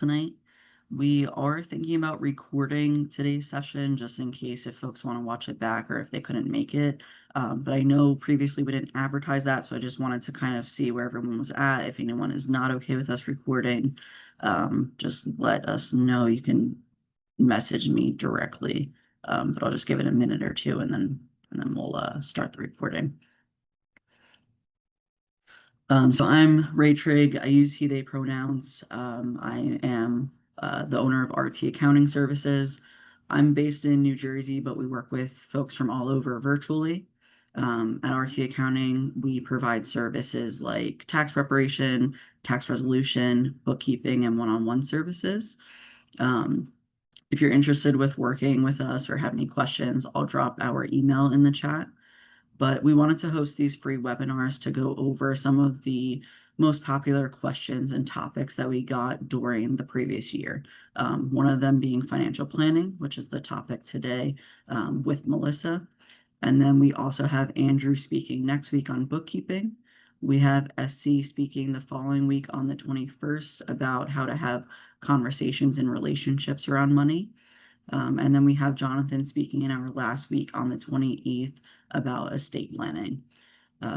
tonight. We are thinking about recording today's session just in case if folks want to watch it back or if they couldn't make it. But I know previously we didn't advertise that, so I just wanted to kind of see where everyone was at. If anyone is not okay with us recording, just let us know. You can message me directly, but I'll just give it a minute or two and then we'll start the recording. So I'm Ray Trigg. I use he, they pronouns. I am the owner of RT Accounting Services. I'm based in New Jersey, but we work with folks from all over virtually. At RT Accounting, we provide services like tax preparation, tax resolution, bookkeeping, and one-on-one services. If you're interested with working with us or have any questions, I'll drop our email in the chat. But we wanted to host these free webinars to go over some of the most popular questions and topics that we got during the previous year. One of them being financial planning, which is the topic today with Melissa. And then we also have Andrew speaking next week on bookkeeping. We have SC speaking the following week on the 21st about how to have conversations in relationships around money. And then we have Jonathan speaking in our last week on the 28th about estate planning.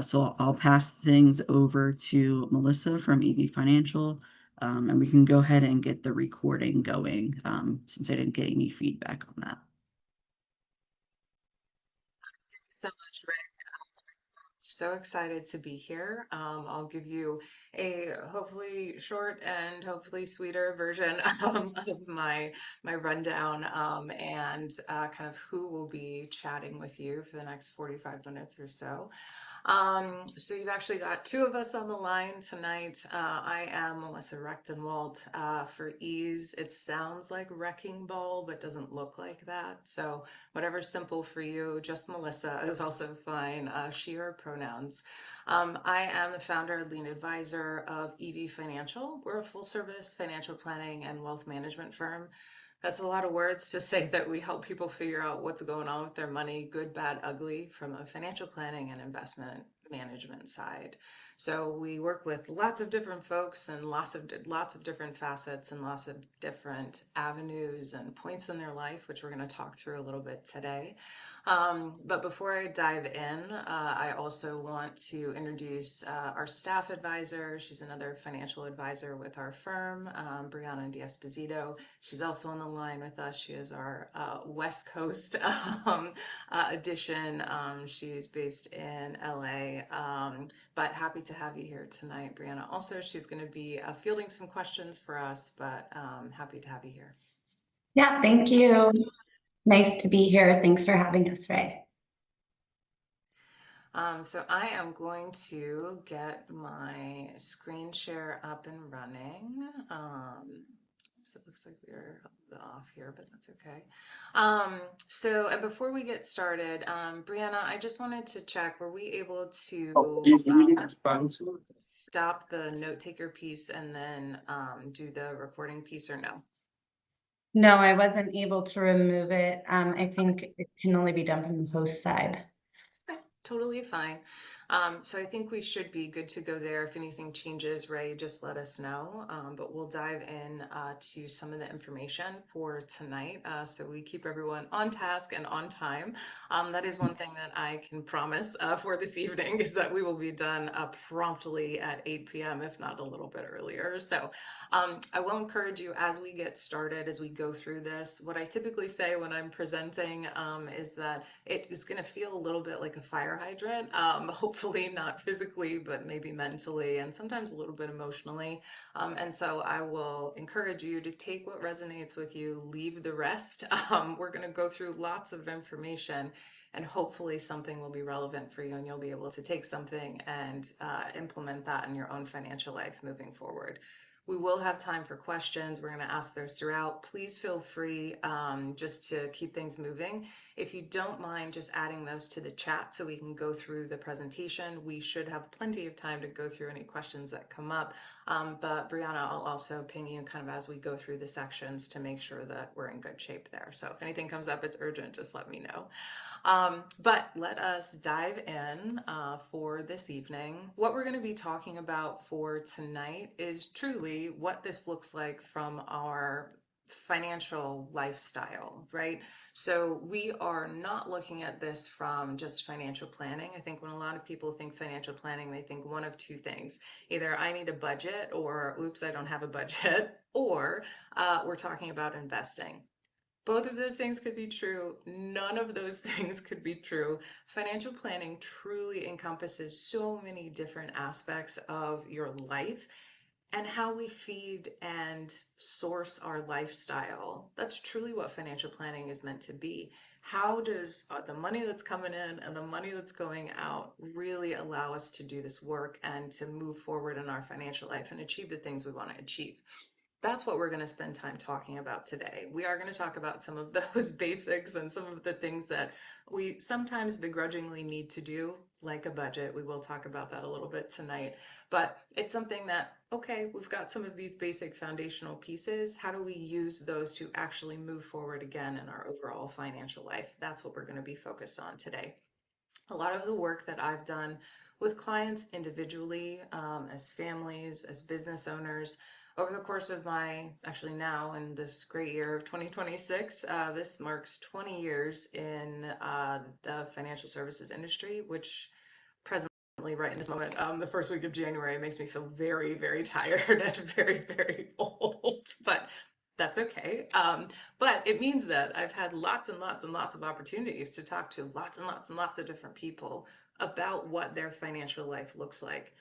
So I'll pass things over to Melissa from EV Financial, and we can go ahead and get the recording going since I didn't get any feedback on that. Thanks so much, Ray. So excited to be here. I'll give you a hopefully short and hopefully sweeter version of my rundown and kind of who will be chatting with you for the next 45 minutes or so. So you've actually got two of us on the line tonight. I am Melissa Rechtenwald. For ease, it sounds like Wrecking Ball, but doesn't look like that. So whatever's simple for you, just Melissa is also fine. She, her pronouns. I am the founder and lead advisor of EV Financial. We're a full service financial planning and wealth management firm. That's a lot of words to say that we help people figure out what's going on with their money, good, bad, ugly, from a financial planning and investment management side. So we work with lots of different folks and lots of different facets and lots of different avenues and points in their life, which we're going to talk through a little bit today. But before I dive in, I also want to introduce our staff advisor. She's another financial advisor with our firm, Brianna D'Esposito. She's also on the line with us. She is our West Coast edition. She's based in LA, but happy to have you here tonight, Brianna. Also, she's going to be fielding some questions for us, but happy to have you here. Yeah, thank you. Nice to be here. Thanks for having us, Ray. So I am going to get my screen share up and running. So it looks like we're off here, but that's okay. And before we get started, Brianna, I just wanted to check, were we able to stop the note taker piece and then do the recording piece or no? No, I wasn't able to remove it. I think it can only be done from the host side. Okay, totally fine. So I think we should be good to go there. If anything changes, Ray, just let us know. But we'll dive in to some of the information for tonight so we keep everyone on task and on time. That is one thing that I can promise for this evening is that we will be done promptly at 8 p.m., if not a little bit earlier. So I will encourage you as we get started, as we go through this, what I typically say when I'm presenting is that it is going to feel a little bit like a fire hydrant. Hopefully not physically, but maybe mentally and sometimes a little bit emotionally. And so I will encourage you to take what resonates with you, leave the rest. We're going to go through lots of information and hopefully something will be relevant for you and you'll be able to take something and implement that in your own financial life moving forward. We will have time for questions. We're going to ask those throughout. Please feel free just to keep things moving. If you don't mind just adding those to the chat so we can go through the presentation, we should have plenty of time to go through any questions that come up. But Brianna, I'll also ping you kind of as we go through the sections to make sure that we're in good shape there. So if anything comes up, it's urgent, just let me know. But let us dive in for this evening. What we're going to be talking about for tonight is truly truly what this looks like from our financial lifestyle, right? So we are not looking at this from just financial planning. I think when a lot of people think financial planning, they think one of two things. Either I need a budget, or oops, I don't have a budget, or we're talking about investing. Both of those things could be true. None of those things could be true. Financial planning truly encompasses so many different aspects of your life and how we feed and source our lifestyle. That's truly what financial planning is meant to be. How does the money that's coming in and the money that's going out really allow us to do this work and to move forward in our financial life and achieve the things we want to achieve? That's what we're going to spend time talking about today. We are going to talk about some of those basics and some of the things that we sometimes begrudgingly need to do, like a budget. We will talk about that a little bit tonight. But it's something that, okay, we've got some of these basic foundational pieces. How do we use those to actually move forward again in our overall financial life? That's what we're going to be focused on today. A lot of the work that I've done with clients individually, as families, as business owners, over the course of my, actually now in this great year of 2026, this marks 20 years in the financial services industry, which presently, right in this moment, the first week of January makes me feel very, very tired and very, very old, but that's okay. But it means that I've had lots and lots and lots of opportunities to talk to lots and lots and lots of different people about what their financial life looks like.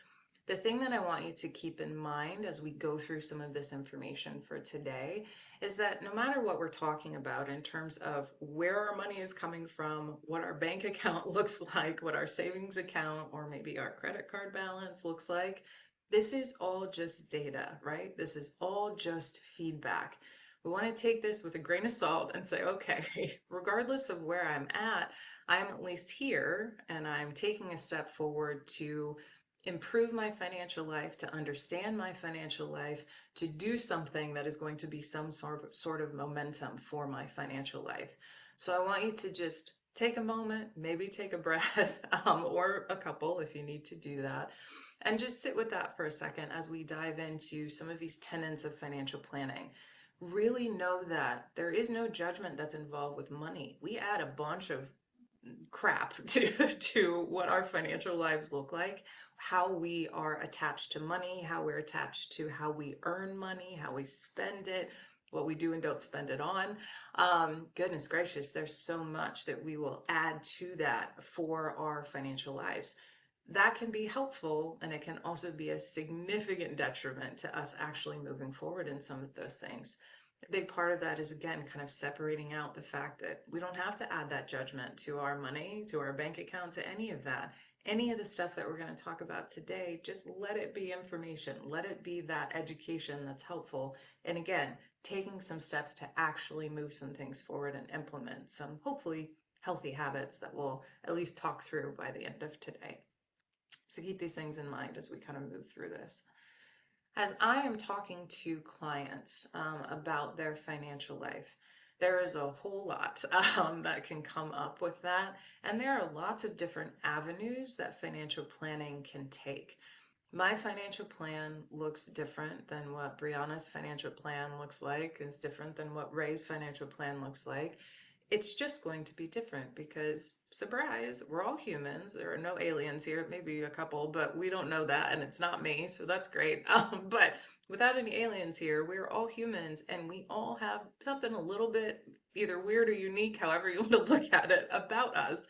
The thing that I want you to keep in mind as we go through some of this information for today is that no matter what we're talking about in terms of where our money is coming from, what our bank account looks like, what our savings account or maybe our credit card balance looks like, this is all just data, right? This is all just feedback. We want to take this with a grain of salt and say, okay, regardless of where I'm at least here and I'm taking a step forward to improve my financial life, to understand my financial life, to do something that is going to be some sort of momentum for my financial life. So I want you to just take a moment, maybe take a breath, or a couple if you need to do that, and just sit with that for a second as we dive into some of these tenets of financial planning. Really know that there is no judgment that's involved with money. We add a bunch of crap to what our financial lives look like, how we are attached to money, how we're attached to how we earn money, how we spend it, what we do and don't spend it on. Goodness gracious, there's so much that we will add to that for our financial lives. That can be helpful, and it can also be a significant detriment to us actually moving forward in some of those things. A big part of that is, again, kind of separating out the fact that we don't have to add that judgment to our money, to our bank account, to any of that. Any of the stuff that we're going to talk about today, just let it be information. Let it be that education that's helpful. And again, taking some steps to actually move some things forward and implement some hopefully healthy habits that we'll at least talk through by the end of today. So keep these things in mind as we kind of move through this. As I am talking to clients about their financial life, there is a whole lot that can come up with that. And there are lots of different avenues that financial planning can take. My financial plan looks different than what Brianna's financial plan looks like, is different than what Ray's financial plan looks like. It's just going to be different because, surprise, we're all humans. There are no aliens here, maybe a couple, but we don't know that, and it's not me, so that's great. But without any aliens here, we're all humans, and we all have something a little bit either weird or unique, however you want to look at it, about us.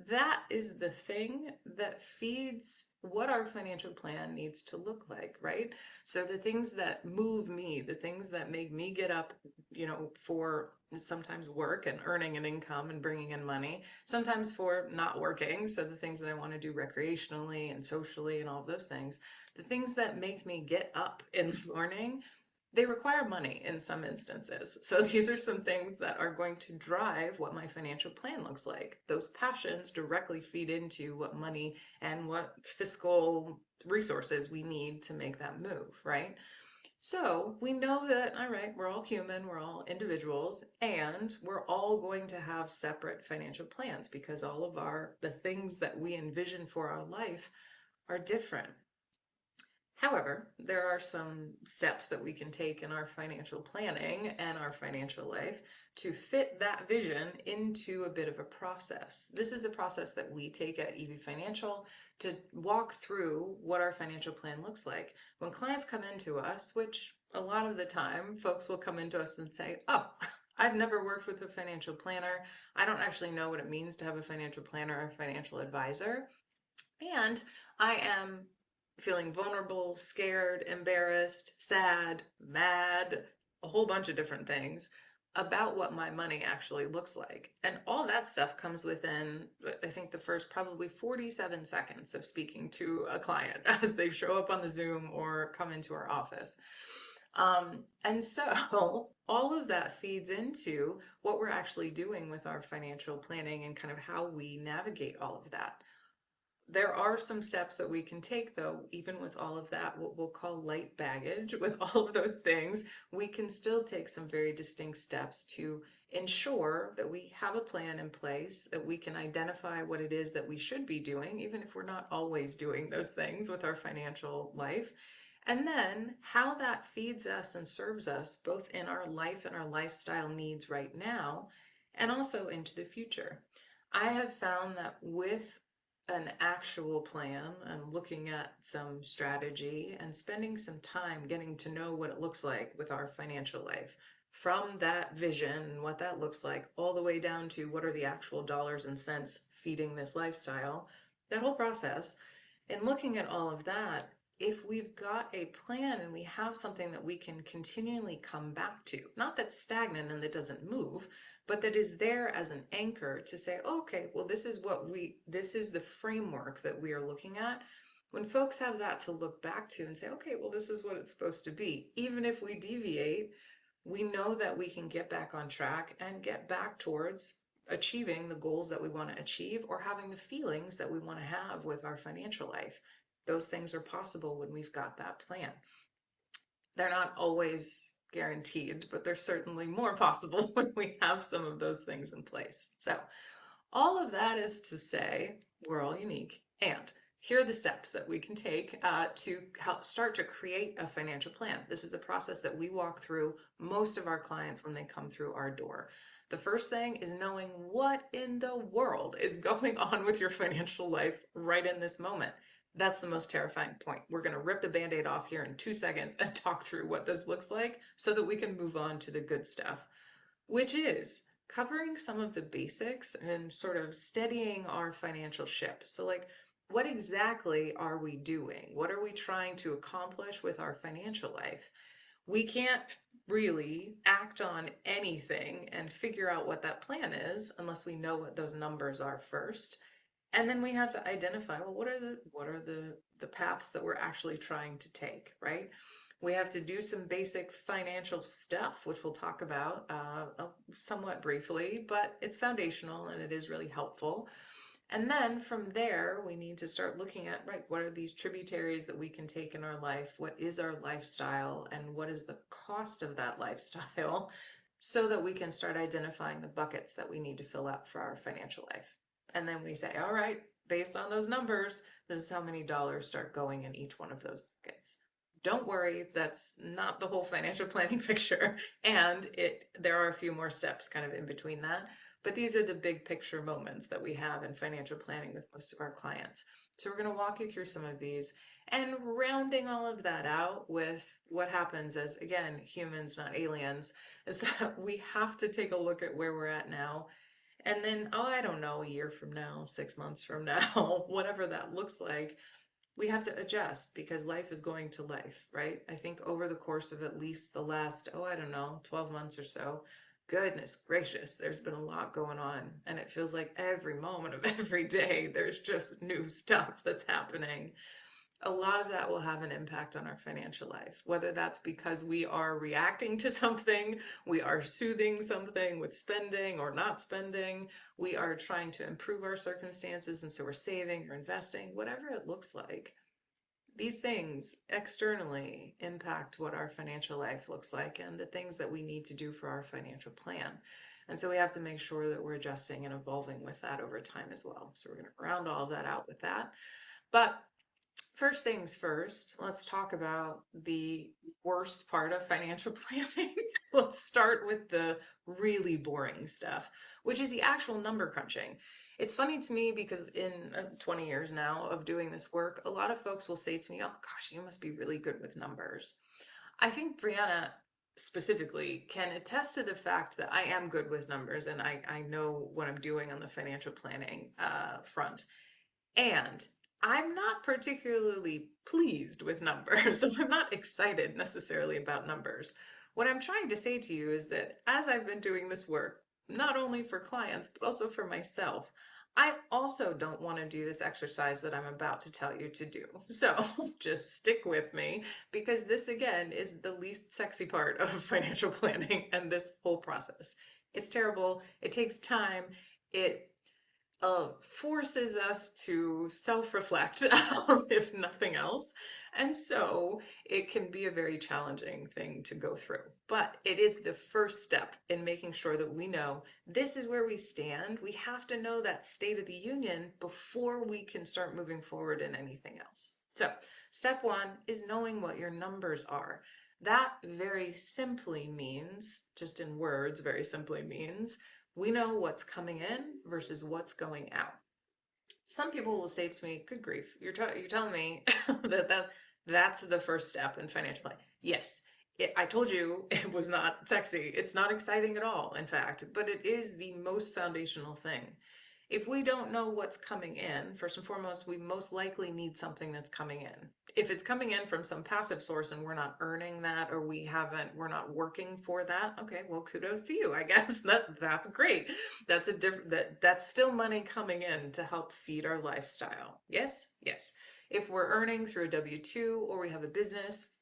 That is the thing that feeds what our financial plan needs to look like, right? So the things that move me, the things that make me get up, for sometimes work and earning an income and bringing in money, sometimes for not working. So the things that I want to do recreationally and socially and all of those things, the things that make me get up in the morning, they require money in some instances. So these are some things that are going to drive what my financial plan looks like. Those passions directly feed into what money and what fiscal resources we need to make that move, right? So we know that, all right, we're all human, we're all individuals, and we're all going to have separate financial plans because all of the things that we envision for our life are different. However, there are some steps that we can take in our financial planning and our financial life to fit that vision into a bit of a process. This is the process that we take at EV Financial to walk through what our financial plan looks like. When clients come into us, which a lot of the time folks will come into us and say, oh, I've never worked with a financial planner. I don't actually know what it means to have a financial planner or a financial advisor. And I am feeling vulnerable, scared, embarrassed, sad, mad, a whole bunch of different things about what my money actually looks like. And all that stuff comes within, I think, the first probably 47 seconds of speaking to a client as they show up on the Zoom or come into our office. And so all of that feeds into what we're actually doing with our financial planning and kind of how we navigate all of that. There are some steps that we can take, though, even with all of that, what we'll call light baggage, with all of those things, we can still take some very distinct steps to ensure that we have a plan in place, that we can identify what it is that we should be doing, even if we're not always doing those things with our financial life. And then how that feeds us and serves us both in our life and our lifestyle needs right now, and also into the future. I have found that with an actual plan and looking at some strategy and spending some time getting to know what it looks like with our financial life, from that vision and what that looks like all the way down to what are the actual dollars and cents feeding this lifestyle, that whole process. And looking at all of that, if we've got a plan and we have something that we can continually come back to, not that's stagnant and that doesn't move, but that is there as an anchor to say, oh, okay, well, this is the framework that we are looking at. When folks have that to look back to and say, okay, well, this is what it's supposed to be. Even if we deviate, we know that we can get back on track and get back towards achieving the goals that we want to achieve or having the feelings that we want to have with our financial life. Those things are possible when we've got that plan. They're not always guaranteed, but they're certainly more possible when we have some of those things in place. So all of that is to say we're all unique, and here are the steps that we can take to help start to create a financial plan. This is a process that we walk through most of our clients when they come through our door. The first thing is knowing what in the world is going on with your financial life right in this moment. That's the most terrifying point. We're going to rip the Band-Aid off here in 2 seconds and talk through what this looks like so that we can move on to the good stuff, which is covering some of the basics and sort of steadying our financial ship. So, like, what exactly are we doing? What are we trying to accomplish with our financial life? We can't really act on anything and figure out what that plan is unless we know what those numbers are first. And then we have to identify, well, what are the paths that we're actually trying to take, right? We have to do some basic financial stuff, which we'll talk about somewhat briefly, but it's foundational and it is really helpful. And then from there, we need to start looking at, right, what are these tributaries that we can take in our life? What is our lifestyle? And what is the cost of that lifestyle? So that we can start identifying the buckets that we need to fill up for our financial life. And then we say, all right, based on those numbers, this is how many dollars start going in each one of those buckets. Don't worry, that's not the whole financial planning picture. And there are a few more steps kind of in between that. But these are the big picture moments that we have in financial planning with most of our clients. So we're going to walk you through some of these and rounding all of that out with what happens as, again, humans, not aliens, is that we have to take a look at where we're at now. And then, oh, I don't know, a year from now, 6 months from now, whatever that looks like, we have to adjust because life is going to life, right? I think over the course of at least the last, oh, I don't know, 12 months or so, goodness gracious, there's been a lot going on. And it feels like every moment of every day, there's just new stuff that's happening. A lot of that will have an impact on our financial life, whether that's because we are reacting to something, we are soothing something with spending or not spending, we are trying to improve our circumstances, and so we're saving or investing, whatever it looks like. These things externally impact what our financial life looks like and the things that we need to do for our financial plan. And so we have to make sure that we're adjusting and evolving with that over time as well. So we're going to round all of that out with that. But First things first, let's talk about the worst part of financial planning. Let's start with the really boring stuff, which is the actual number crunching. It's funny to me because in 20 years now of doing this work, a lot of folks will say to me, "Oh gosh, you must be really good with numbers." I think Brianna specifically can attest to the fact that I am good with numbers and I know what I'm doing on the financial planning front. And I'm not particularly pleased with numbers. I'm not excited necessarily about numbers. What I'm trying to say to you is that as I've been doing this work, not only for clients, but also for myself, I also don't want to do this exercise that I'm about to tell you to do. So just stick with me because this, again, is the least sexy part of financial planning and this whole process. It's terrible. It takes time. It forces us to self-reflect, if nothing else. And so it can be a very challenging thing to go through. But it is the first step in making sure that we know this is where we stand. We have to know that state of the union before we can start moving forward in anything else. So, step one is knowing what your numbers are. That very simply means, just in words, very simply means we know what's coming in versus what's going out. Some people will say to me, "Good grief, you're telling me that's the first step in financial planning." Yes, I told you it was not sexy. It's not exciting at all, in fact, but it is the most foundational thing. If we don't know what's coming in, first and foremost, we most likely need something that's coming in. If it's coming in from some passive source and we're not earning that or we're not working for that, okay, well, kudos to you, I guess. That's great. That's a different that's still money coming in to help feed our lifestyle. Yes, yes. If we're earning through a W-2 or we have a business,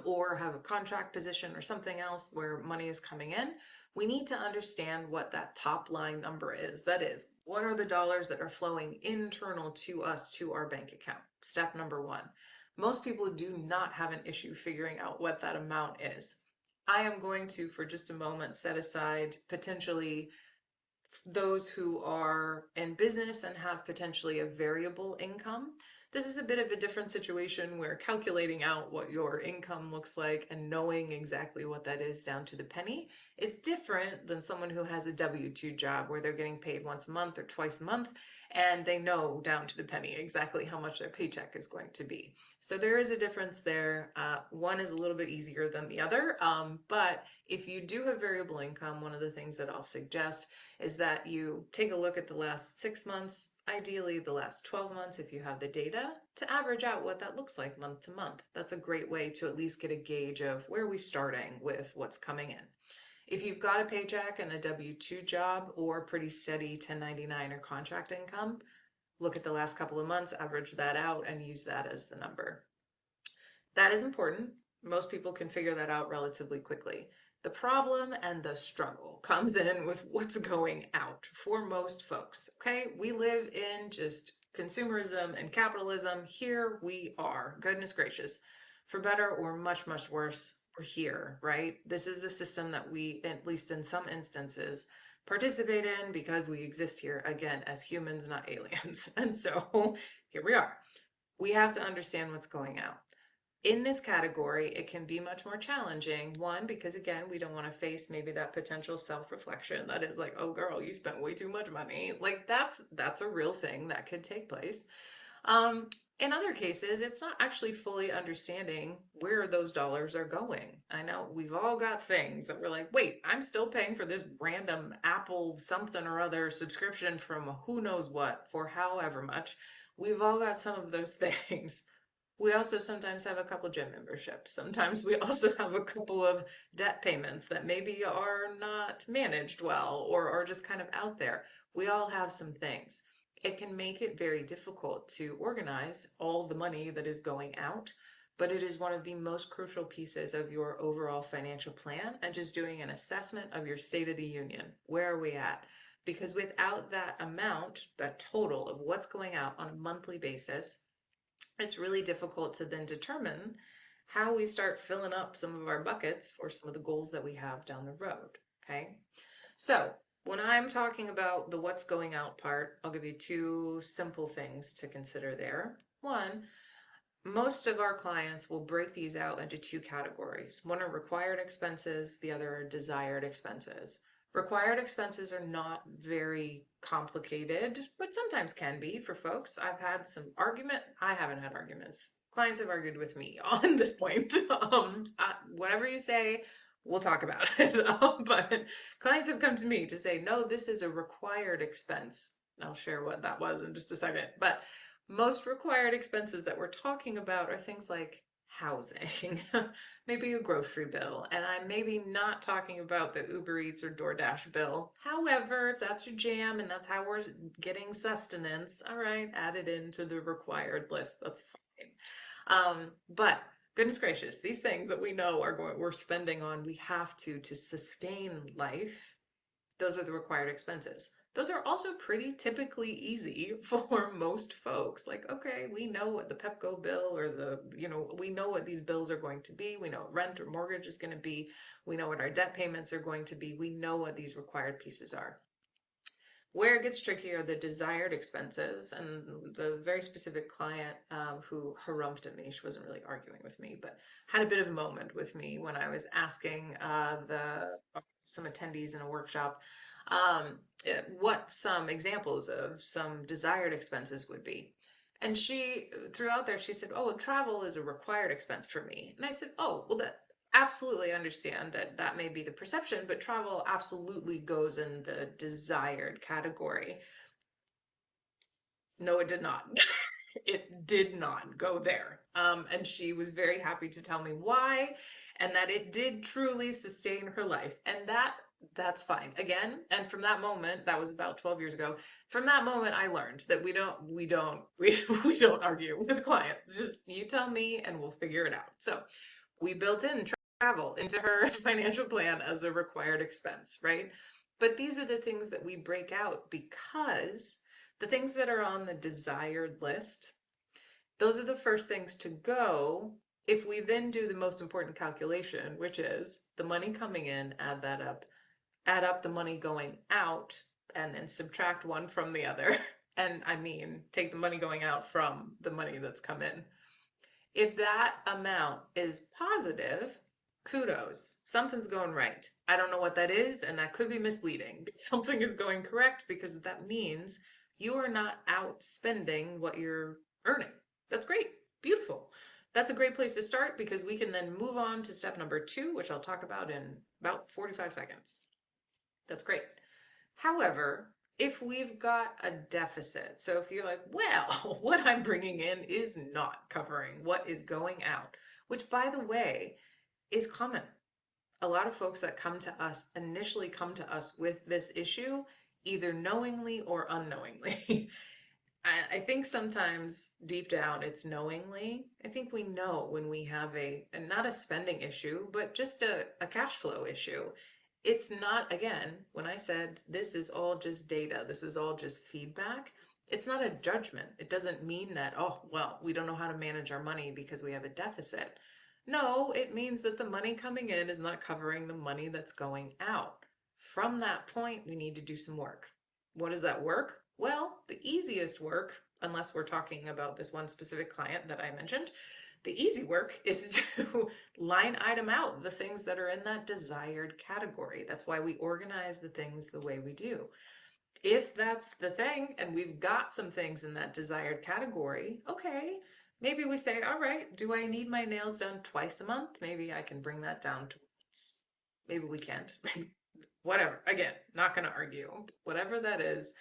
or have a contract position or something else where money is coming in, we need to understand what that top line number is. That is, what are the dollars that are flowing internal to us to our bank account? Step number one. Most people do not have an issue figuring out what that amount is. I am going to, for just a moment, set aside potentially those who are in business and have potentially a variable income. This is a bit of a different situation where calculating out what your income looks like and knowing exactly what that is down to the penny is different than someone who has a W-2 job where they're getting paid once a month or twice a month and they know down to the penny exactly how much their paycheck is going to be. So there is a difference there. One is a little bit easier than the other, but if you do have variable income, one of the things that I'll suggest is that you take a look at the last 6 months, ideally the last 12 months if you have the data, to average out what that looks like month to month. That's a great way to at least get a gauge of where are we starting with what's coming in. If you've got a paycheck and a W-2 job or pretty steady 1099 or contract income, look at the last couple of months, average that out, and use that as the number. That is important. Most people can figure that out relatively quickly. The problem and the struggle comes in with what's going out for most folks. Okay, we live in just consumerism and capitalism. Here we are. Goodness gracious. For better or much, much worse, we're here, right? This is the system that we, at least in some instances, participate in because we exist here, again, as humans, not aliens. And so here we are. We have to understand what's going out. In this category, it can be much more challenging. One, because again, we don't want to face maybe that potential self-reflection that is like, oh girl, you spent way too much money. Like that's a real thing that could take place. In other cases, it's not actually fully understanding where those dollars are going. I know we've all got things that we're like, wait, I'm still paying for this random Apple something or other subscription from who knows what for however much. We've all got some of those things. We also sometimes have a couple gym memberships. Sometimes we also have a couple of debt payments that maybe are not managed well or are just kind of out there. We all have some things. It can make it very difficult to organize all the money that is going out, but it is one of the most crucial pieces of your overall financial plan and just doing an assessment of your state of the union. Where are we at? Because without that amount, that total of what's going out on a monthly basis, it's really difficult to then determine how we start filling up some of our buckets for some of the goals that we have down the road. Okay. So when I'm talking about the what's going out part, I'll give you two simple things to consider there. One, most of our clients will break these out into two categories. One are required expenses, the other are desired expenses. Required expenses are not very complicated, but sometimes can be for folks. I've had some argument. I haven't had arguments. Clients have argued with me on this point. Whatever you say, we'll talk about it. But clients have come to me to say, no, this is a required expense. I'll share what that was in just a second. But most required expenses that we're talking about are things like housing, maybe a grocery bill, and I'm maybe not talking about the Uber Eats or DoorDash bill. However, if that's your jam and that's how we're getting sustenance, all right, add it into the required list. That's fine. But goodness gracious, these things that we know we're spending on, we have to sustain life. Those are the required expenses. Those are also pretty typically easy for most folks. Like, okay, we know what the Pepco bill or we know what these bills are going to be. We know what rent or mortgage is going to be. We know what our debt payments are going to be. We know what these required pieces are. Where it gets tricky are the desired expenses, and the very specific client who harumphed at me, she wasn't really arguing with me, but had a bit of a moment with me when I was asking some attendees in a workshop what some examples of some desired expenses would be. And she, throughout there, she said, oh, travel is a required expense for me. And I said, oh, well, that absolutely understand that that may be the perception, but travel absolutely goes in the desired category. No, it did not. It did not go there. And she was very happy to tell me why, and that it did truly sustain her life. And that's fine. Again, and from that moment, that was about 12 years ago. From that moment, I learned that we don't argue with clients. Just you tell me and we'll figure it out. So we built in travel into her financial plan as a required expense, right? But these are the things that we break out because the things that are on the desired list, those are the first things to go. If we then do the most important calculation, which is the money coming in, add up the money going out, and then subtract one from the other. And I mean, take the money going out from the money that's come in. If that amount is positive, kudos, something's going right. I don't know what that is, and that could be misleading, but something is going correct because that means you are not out spending what you're earning. That's great. Beautiful. That's a great place to start because we can then move on to step number 2, which I'll talk about in about 45 seconds. That's great. However, if we've got a deficit, so if you're like, well, what I'm bringing in is not covering what is going out, which by the way is common. A lot of folks that come to us initially come to us with this issue, either knowingly or unknowingly. I think sometimes deep down it's knowingly. I think we know when we have not a spending issue, but just a cash flow issue. It's not, again, when I said this is all just data, this is all just feedback, it's not a judgment. It doesn't mean that, oh, well, we don't know how to manage our money because we have a deficit. No, it means that the money coming in is not covering the money that's going out. From that point, we need to do some work. What is that work? Well, the easiest work, unless we're talking about this one specific client that I mentioned, the easy work is to line item out the things that are in that desired category. That's why we organize the things the way we do. If that's the thing and we've got some things in that desired category, okay, maybe we say, all right, do I need my nails done twice a month? Maybe I can bring that down to once. Maybe we can't. Whatever. Again, not going to argue. Whatever that is,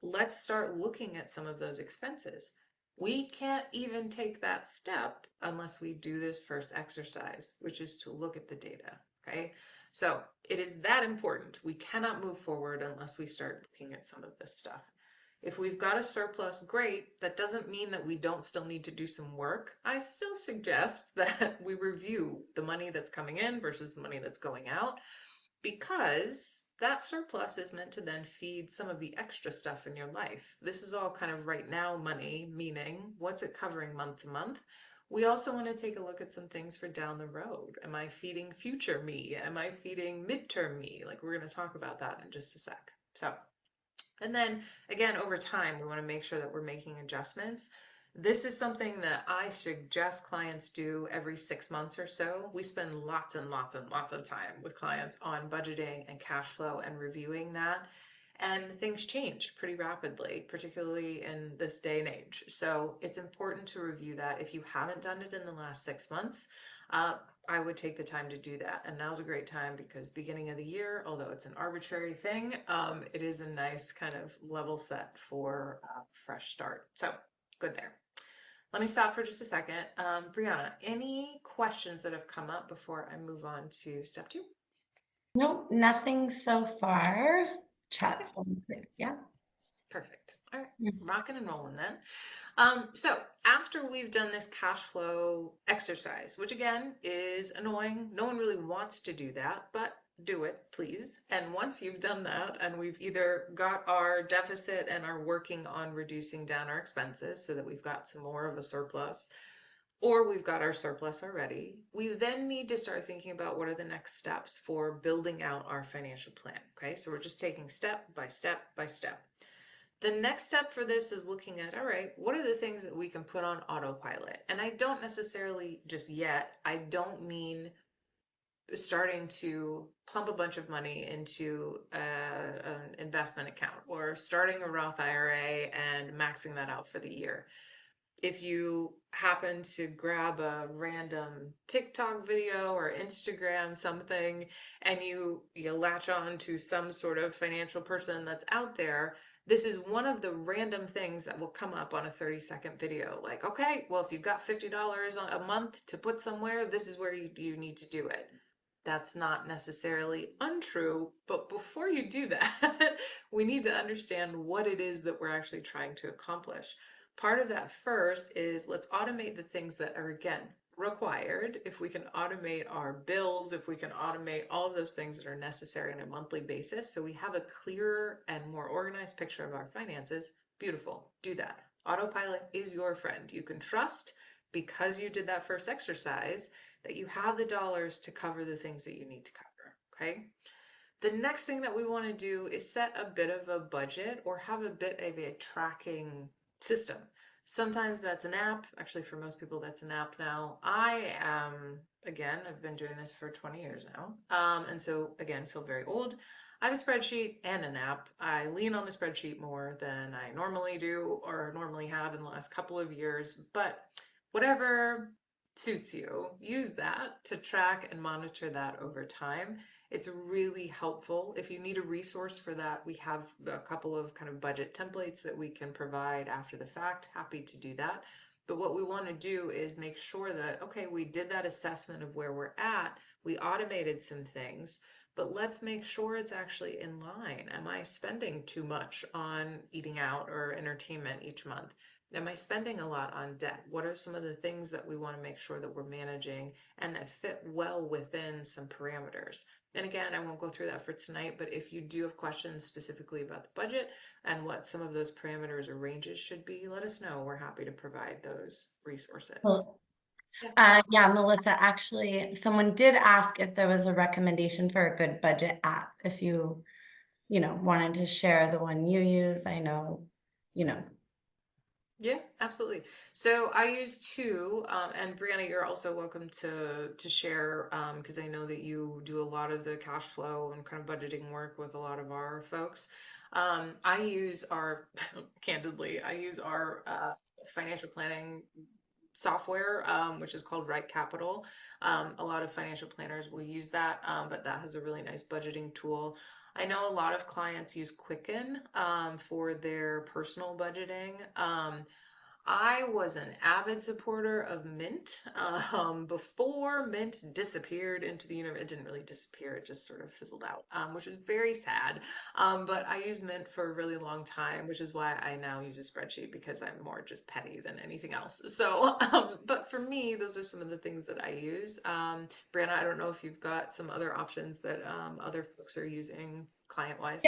let's start looking at some of those expenses. We can't even take that step unless we do this first exercise, which is to look at the data, okay? So it is that important. We cannot move forward unless we start looking at some of this stuff. If we've got a surplus, great. That doesn't mean that we don't still need to do some work. I still suggest that we review the money that's coming in versus the money that's going out, because that surplus is meant to then feed some of the extra stuff in your life. This is all kind of right now money, meaning what's it covering month to month? We also want to take a look at some things for down the road. Am I feeding future me? Am I feeding midterm me? Like, we're going to talk about that in just a sec. So, and then again, over time, we want to make sure that we're making adjustments. This is something that I suggest clients do every 6 months or so. We spend lots and lots and lots of time with clients on budgeting and cash flow and reviewing that. And things change pretty rapidly, particularly in this day and age. So it's important to review that. If you haven't done it in the last 6 months, I would take the time to do that. And now's a great time because beginning of the year, although it's an arbitrary thing, it is a nice kind of level set for a fresh start. So good there. Let me stop for just a second. Brianna, any questions that have come up before I move on to step 2? Nope, nothing so far. Chat's going good. Yeah. Perfect. All right, Mm. rocking and rolling then. So after we've done this cash flow exercise, which again is annoying, no one really wants to do that, but do it, please. And once you've done that, and we've either got our deficit and are working on reducing down our expenses so that we've got some more of a surplus, or we've got our surplus already, we then need to start thinking about what are the next steps for building out our financial plan. Okay, so we're just taking step by step by step. The next step for this is looking at, all right, what are the things that we can put on autopilot? And I don't necessarily just yet, I don't mean starting to pump a bunch of money into an investment account or starting a Roth IRA and maxing that out for the year. If you happen to grab a random TikTok video or Instagram something and you latch on to some sort of financial person that's out there, this is one of the random things that will come up on a 30-second video. Like, okay, well, if you've got $50 on a month to put somewhere, this is where you need to do it. That's not necessarily untrue, but before you do that, we need to understand what it is that we're actually trying to accomplish. Part of that first is let's automate the things that are, again, required. If we can automate our bills, if we can automate all of those things that are necessary on a monthly basis, so we have a clearer and more organized picture of our finances, beautiful, do that. Autopilot is your friend. You can trust, because you did that first exercise, that you have the dollars to cover the things that you need to cover, okay? The next thing that we want to do is set a bit of a budget or have a bit of a tracking system. Sometimes that's an app. Actually, for most people, that's an app now. I am, again, I've been doing this for 20 years now. And so, again, feel very old. I have a spreadsheet and an app. I lean on the spreadsheet more than I normally do or normally have in the last couple of years, but whatever suits you, use that to track and monitor that over time. It's really helpful. If you need a resource for that, we have a couple of kind of budget templates that we can provide after the fact. Happy to do that. But what we want to do is make sure that, okay, we did that assessment of where we're at, we automated some things, but let's make sure it's actually in line. Am I spending too much on eating out or entertainment each month? Am I spending a lot on debt? What are some of the things that we want to make sure that we're managing and that fit well within some parameters? And again, I won't go through that for tonight, but if you do have questions specifically about the budget and what some of those parameters or ranges should be, let us know. We're happy to provide those resources. Well, Yeah. yeah, Melissa, actually, someone did ask if there was a recommendation for a good budget app. If you wanted to share the one you use, I know, Yeah, absolutely. So I use two, and Brianna, you're also welcome to share, because I know that you do a lot of the cash flow and kind of budgeting work with a lot of our folks. I use our, candidly, I use our financial planning software, which is called Right Capital. A lot of financial planners will use that, but that has a really nice budgeting tool. I know a lot of clients use Quicken for their personal budgeting. I was an avid supporter of Mint before Mint disappeared into the universe. It didn't really disappear, it just sort of fizzled out, which was very sad. But I used Mint for a really long time, which is why I now use a spreadsheet because I'm more just petty than anything else. So, but for me, those are some of the things that I use. Brianna, I don't know if you've got some other options that other folks are using client-wise.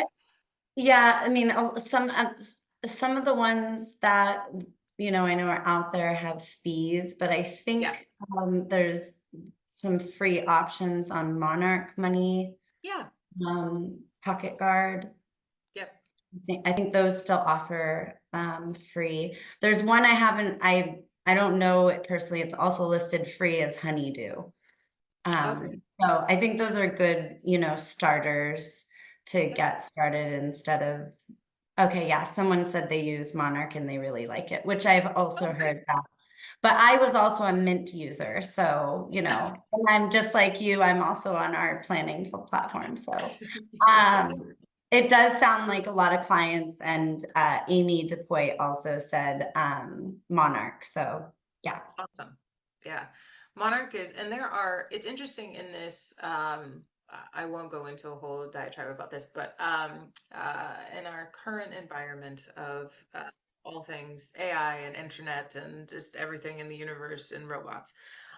Yeah, I mean, some of the ones that I know are out there have fees, but I think there's some free options on Monarch Money, Yeah. Pocket Guard. Yep. I think those still offer free. There's one I don't know it personally. It's also listed free as Honeydew. Okay. So I think those are good, starters to Yep. get started instead of, okay, yeah, someone said they use Monarch and they really like it, which I've also Oh, great. heard that. But I was also a Mint user, so, and I'm just like you, I'm also on our planning platform. So That's okay. it does sound like a lot of clients, and Amy DePoy also said Monarch. So yeah. Awesome. Yeah. Monarch is, and it's interesting in this, I won't go into a whole diatribe about this, but in our current environment of all things AI and internet and just everything in the universe and robots,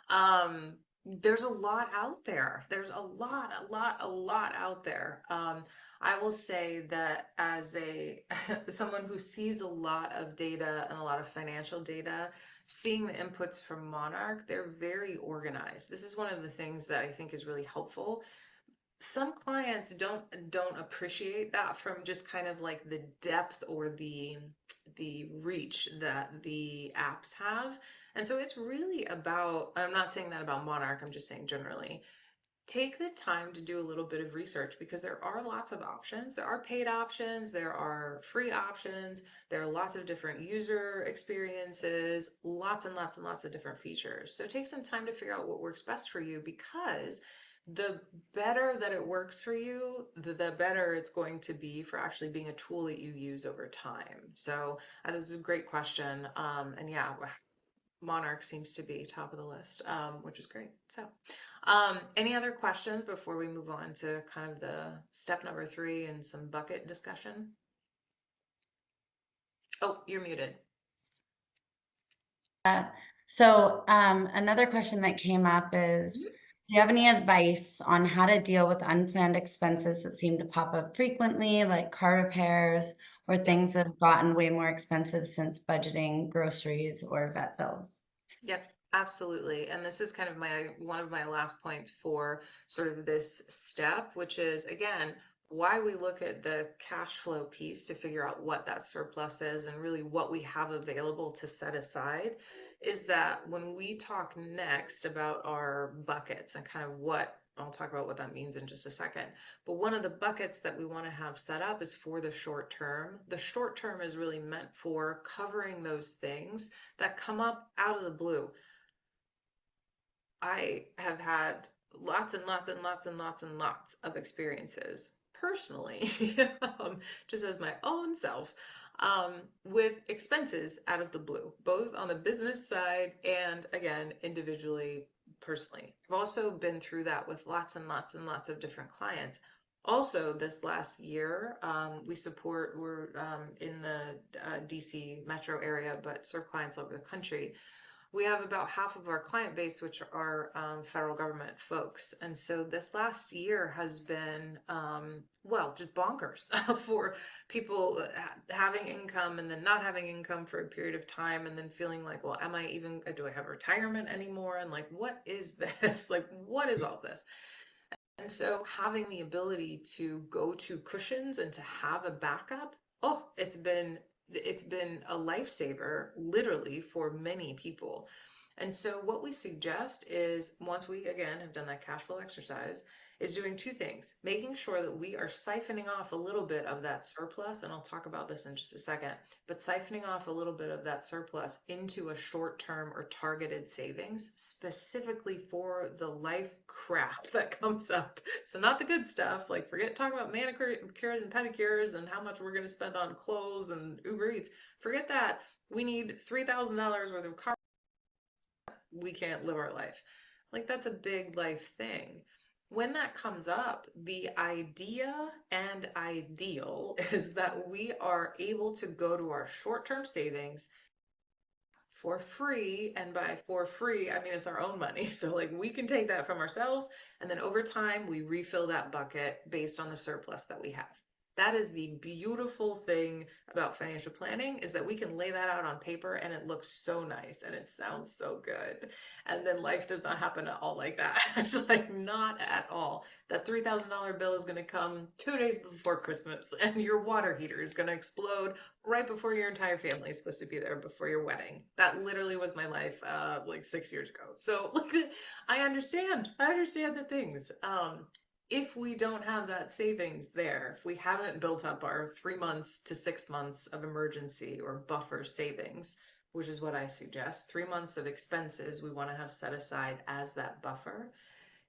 um, there's a lot out there. There's a lot out there. I will say that as someone who sees a lot of data and a lot of financial data, seeing the inputs from Monarch, they're very organized. This is one of the things that I think is really helpful. Some clients don't appreciate that from just kind of like the depth or the reach that the apps have. And so it's really about, I'm not saying that about Monarch, I'm just saying generally, take the time to do a little bit of research because there are lots of options. There are paid options, there are free options, there are lots of different user experiences, lots and lots and lots of different features. So take some time to figure out what works best for you, because the better that it works for you, the better it's going to be for actually being a tool that you use over time. So this is a great question. And yeah, Monarch seems to be top of the list, which is great. So, any other questions before we move on to kind of the step number 3 and some bucket discussion? Oh, you're muted. So another question that came up is, Mhm. do you have any advice on how to deal with unplanned expenses that seem to pop up frequently, like car repairs or Yep. things that have gotten way more expensive since budgeting groceries or vet bills? Yep, absolutely. And this is kind of one of my last points for sort of this step, which is again, why we look at the cash flow piece to figure out what that surplus is and really what we have available to set aside, is that when we talk next about our buckets and kind of what I'll talk about what that means in just a second. But one of the buckets that we want to have set up is for the short term. The short term is really meant for covering those things that come up out of the blue. I have had lots and lots and lots and lots and lots of experiences personally, just as my own self, with expenses out of the blue, both on the business side and again, individually, personally. I've also been through that with lots and lots and lots of different clients. Also, this last year, we're in the DC metro area, but serve clients all over the country. We have about half of our client base, which are federal government folks. And so this last year has been, well, just bonkers for people having income and then not having income for a period of time and then feeling like, well, do I have retirement anymore? And like, what is this? Like, what is all this? And so having the ability to go to cushions and to have a backup, oh, it's been a lifesaver literally for many people. And so what we suggest is, once we again have done that cash flow exercise, is doing two things: making sure that we are siphoning off a little bit of that surplus, and I'll talk about this in just a second, but siphoning off a little bit of that surplus into a short-term or targeted savings specifically for the life crap that comes up. So not the good stuff, like forget talking about manicures and pedicures and how much we're going to spend on clothes and Uber Eats. Forget that. We need $3,000 worth of car. We can't live our life. Like that's a big life thing. When that comes up, the idea and ideal is that we are able to go to our short-term savings for free. And by for free, I mean it's our own money. So like we can take that from ourselves, and then over time we refill that bucket based on the surplus that we have. That is the beautiful thing about financial planning, is that we can lay that out on paper and it looks so nice and it sounds so good. And then life does not happen at all like that. It's like not at all. That $3,000 bill is going to come 2 days before Christmas and your water heater is going to explode right before your entire family is supposed to be there before your wedding. That literally was my life like 6 years ago. So like I understand. I understand the things. If we don't have that savings there, if we haven't built up our 3 months to 6 months of emergency or buffer savings, which is what I suggest, 3 months of expenses we want to have set aside as that buffer.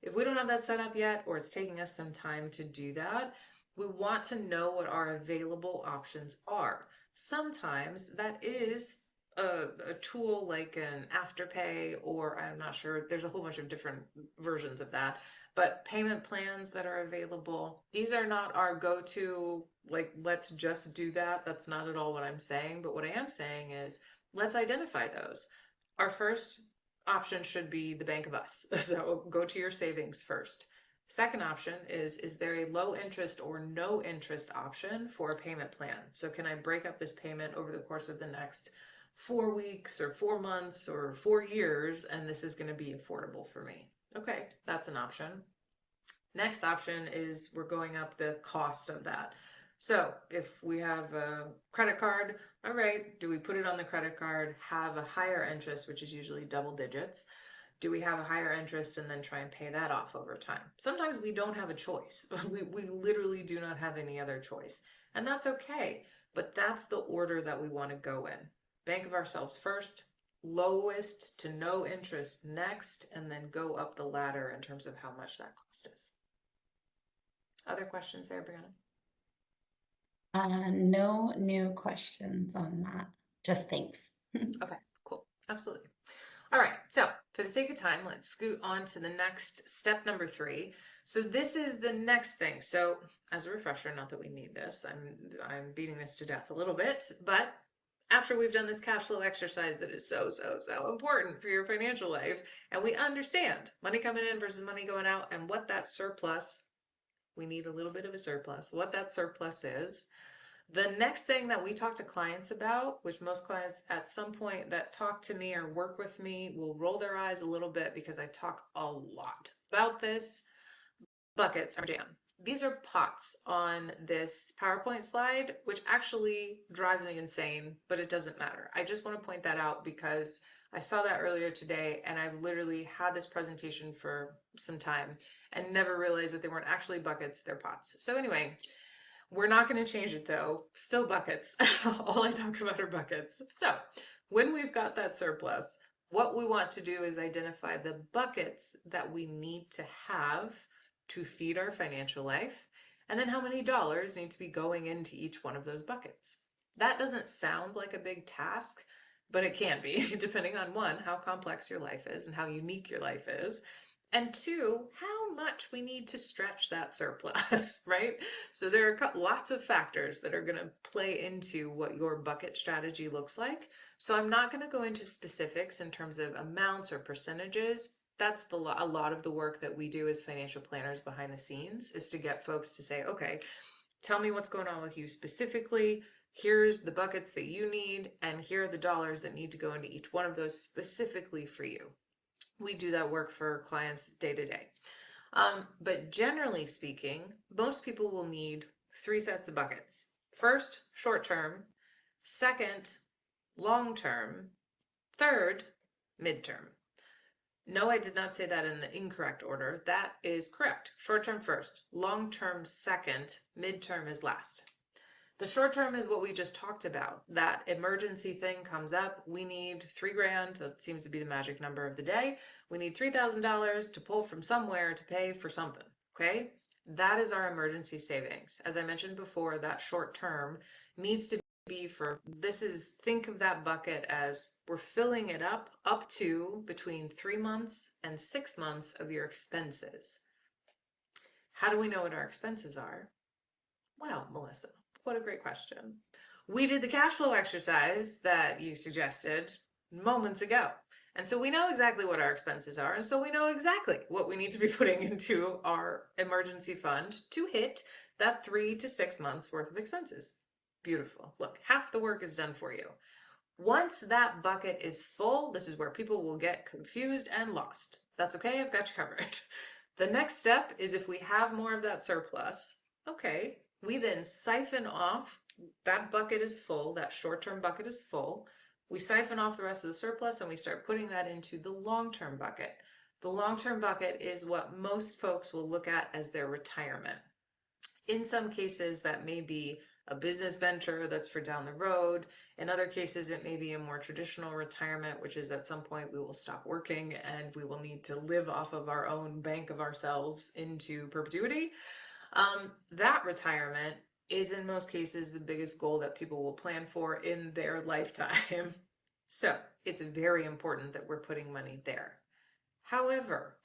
If we don't have that set up yet, or it's taking us some time to do that, we want to know what our available options are. Sometimes that is a tool like an Afterpay, or I'm not sure, there's a whole bunch of different versions of that, but payment plans that are available. These are not our go-to, like, let's just do that. That's not at all what I'm saying. But what I am saying is, let's identify those. Our first option should be the Bank of Us. So go to your savings first. Second option is there a low interest or no interest option for a payment plan? So can I break up this payment over the course of the next 4 weeks or 4 months or 4 years, and this is going to be affordable for me? Okay, that's an option. Next option is we're going up the cost of that. So if we have a credit card, all right, do we put it on the credit card, have a higher interest, which is usually double digits? Do we have a higher interest and then try and pay that off over time? Sometimes we don't have a choice. We literally do not have any other choice. And that's okay. But that's the order that we want to go in. Bank of ourselves first, lowest to no interest next, and then go up the ladder in terms of how much that cost is. Other questions there, Brianna? No new questions on that. Just thanks. Okay, cool. Absolutely. All right, so for the sake of time, let's scoot on to the next step, number 3. So this is the next thing. So as a refresher, not that we need this, I'm beating this to death a little bit, but after we've done this cash flow exercise that is so important for your financial life, and we understand money coming in versus money going out, and what that surplus, we need a little bit of a surplus, what that surplus is. The next thing that we talk to clients about, which most clients at some point that talk to me or work with me will roll their eyes a little bit because I talk a lot about this, buckets are jam. These are pots on this PowerPoint slide, which actually drives me insane, but it doesn't matter. I just want to point that out because I saw that earlier today, and I've literally had this presentation for some time and never realized that they weren't actually buckets, they're pots. So anyway, we're not going to change it though. Still buckets. All I talk about are buckets. So when we've got that surplus, what we want to do is identify the buckets that we need to have to feed our financial life, and then how many dollars need to be going into each one of those buckets. That doesn't sound like a big task, but it can be, depending on 1, how complex your life is and how unique your life is, and 2, how much we need to stretch that surplus, right? So there are lots of factors that are going to play into what your bucket strategy looks like. So I'm not going to go into specifics in terms of amounts or percentages. That's a lot of the work that we do as financial planners behind the scenes, is to get folks to say, okay, tell me what's going on with you specifically. Here's the buckets that you need, and here are the dollars that need to go into each one of those specifically for you. We do that work for clients day to day. But generally speaking, most people will need 3 sets of buckets. First, short term. Second, long term. Third, midterm. No, I did not say that in the incorrect order. That is correct. Short term first, long term second, midterm is last. The short term is what we just talked about. That emergency thing comes up. We need $3,000. That seems to be the magic number of the day. We need $3,000 to pull from somewhere to pay for something. Okay? That is our emergency savings. As I mentioned before, that short term needs to be for, think of that bucket as we're filling it up to between 3 months and 6 months of your expenses. How do we know what our expenses are? Well, Melissa, what a great question. We did the cash flow exercise that you suggested moments ago. And so we know exactly what our expenses are. And so we know exactly what we need to be putting into our emergency fund to hit that 3 to 6 months worth of expenses. Beautiful. Look, half the work is done for you. Once that bucket is full, this is where people will get confused and lost. That's okay, I've got you covered. The next step is if we have more of that surplus, okay, we then siphon off, that bucket is full, that short-term bucket is full. We siphon off the rest of the surplus and we start putting that into the long-term bucket. The long-term bucket is what most folks will look at as their retirement. In some cases, that may be a business venture that's for down the road. In other cases, it may be a more traditional retirement, which is at some point we will stop working and we will need to live off of our own bank of ourselves into perpetuity. That retirement is in most cases the biggest goal that people will plan for in their lifetime. So it's very important that we're putting money there. However,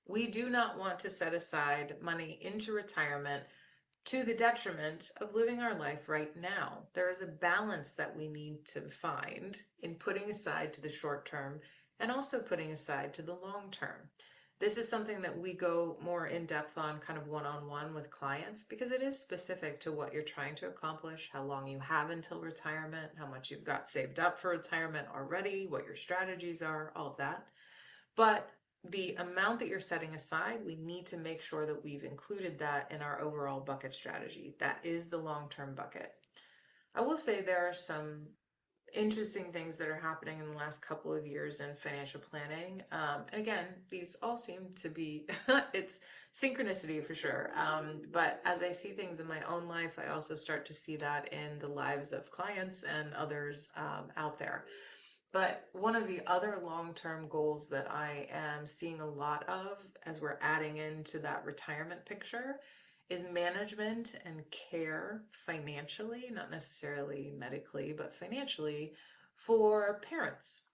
we do not want to set aside money into retirement to the detriment of living our life right now. There is a balance that we need to find in putting aside to the short term and also putting aside to the long term. This is something that we go more in depth on kind of one-on-one with clients because it is specific to what you're trying to accomplish, how long you have until retirement, how much you've got saved up for retirement already, what your strategies are, all of that. But the amount that you're setting aside, we need to make sure that we've included that in our overall bucket strategy. That is the long-term bucket. I will say there are some interesting things that are happening in the last couple of years in financial planning. And again, these all seem to be, it's synchronicity for sure. But as I see things in my own life, I also start to see that in the lives of clients and others out there. But one of the other long-term goals that I am seeing a lot of as we're adding into that retirement picture is management and care financially, not necessarily medically, but financially for parents.